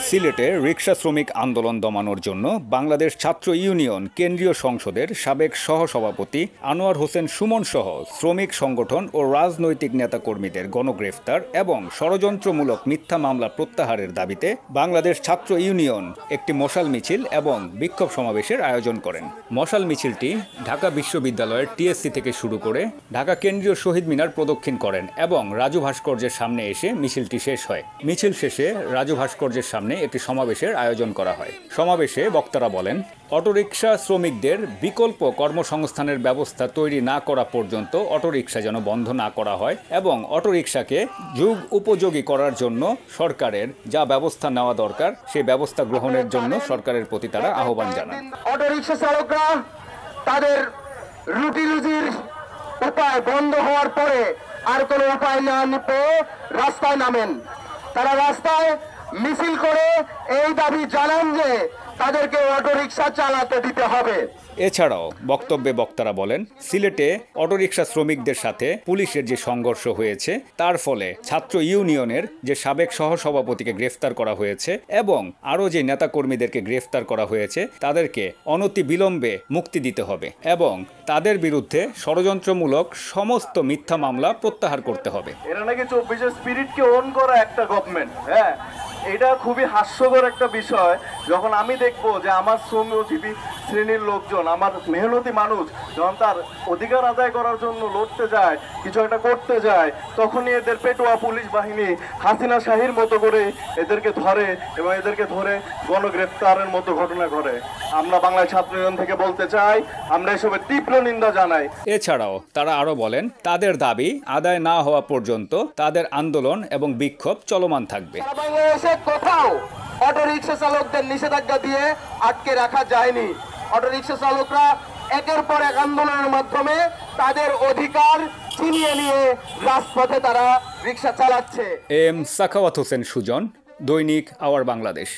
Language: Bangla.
সিলেটে রিকশা শ্রমিক আন্দোলন দমানোর জন্য বাংলাদেশ ছাত্র ইউনিয়ন কেন্দ্রীয় সংসদের সাবেক সহসভাপতি আনোয়ার হোসেন সুমন সহ শ্রমিক সংগঠন ও রাজনৈতিক নেতাকর্মীদের গণগ্রেফতার এবং ষড়যন্ত্রমূলক মিথ্যা মামলা প্রত্যাহারের দাবিতে বাংলাদেশ ছাত্র ইউনিয়ন একটি মশাল মিছিল এবং বিক্ষোভ সমাবেশের আয়োজন করেন। মশাল মিছিলটি ঢাকা বিশ্ববিদ্যালয়ের টিএসসি থেকে শুরু করে ঢাকা কেন্দ্রীয় শহীদ মিনার প্রদক্ষিণ করেন এবং রাজু ভাস্কর্যের সামনে এসে মিছিলটি শেষ হয়। মিছিল শেষে রাজু ভাস্কর্যের সামনে একটি সমাবেশের আয়োজন করা হয়। সমাবেশে বক্তারা বলেন, অটোরিকশা শ্রমিকদের বিকল্প কর্মসংস্থানের ব্যবস্থা তৈরি না করা পর্যন্ত অটোরিকশা যেন বন্ধ না করা হয় এবং অটোরিকশাকে যুগ উপযোগী করার জন্য সরকারের যা ব্যবস্থা নেওয়া দরকার সেই ব্যবস্থা গ্রহণের জন্য সরকারের প্রতি তারা আহ্বান জানান। অটোরিকশা চালকরা তাদের রুটি রুজির উপায় বন্ধ হওয়ার পরে আর কোনো উপায় না পেয়ে রাস্তায় নামেন। তারা রাস্তায় মিছিল করে এই দাবি জানান যে তাদেরকে অটোরিকশা চালাতে দিতে হবে। এছাড়াও বক্তব্যে বক্তারা বলেন, সিলেটে অটোরিকশা শ্রমিকদের সাথে পুলিশের যে সংঘর্ষ হয়েছে তার ফলে ছাত্র ইউনিয়নের যে সাবেক সহসভাপতিকে গ্রেফতার করা হয়েছে এবং আরও যে নেতাকর্মীদেরকে গ্রেফতার করা হয়েছে তাদেরকে অনতি বিলম্বে মুক্তি দিতে হবে এবং তাদের বিরুদ্ধে ষড়যন্ত্রমূলক সমস্ত মিথ্যা মামলা প্রত্যাহার করতে হবে। এরা নাকি 24-এর স্পিরিটকে অন করা একটা গভর্নমেন্ট। হ্যাঁ, এটা খুবই হাস্যকর একটা বিষয় যখন আমি দেখবো যে আমার শ্রমজীবী শ্রেণীর লোকজন, আমার মেহনতি মানুষ যখন তার অধিকার আদায় করার জন্য লড়তে যায়, কিছু একটা করতে যায়, তখনই এদের পেটোয়া পুলিশ বাহিনী হাসিনা শাহীর মতো করে এদেরকে ধরে এবং এদেরকে ধরে গণগ্রেফতারের মতো ঘটনা ঘটে। আমরা বাংলাদেশ ছাত্র ইউনিয়ন থেকে বলতে চাই, আমরা এসবের তীব্র নিন্দা জানাই। এছাড়াও তারা আরো বলেন, তাদের দাবি আদায় না হওয়া পর্যন্ত তাদের আন্দোলন এবং বিক্ষোভ চলমান থাকবে। বাংলাদেশে কোথাও অটোরিকশা চালকদের নিষেধাজ্ঞা দিয়ে আটকে রাখা যায়নি। অটোরিকশা চালকরা একের পর এক আন্দোলনের মাধ্যমে তাদের অধিকার ছিনিয়ে নিয়ে রাজপথে তারা রিকশা চালাচ্ছে। এম সাখাওয়াত হোসেন সুজন, দৈনিক আওয়ার বাংলাদেশ।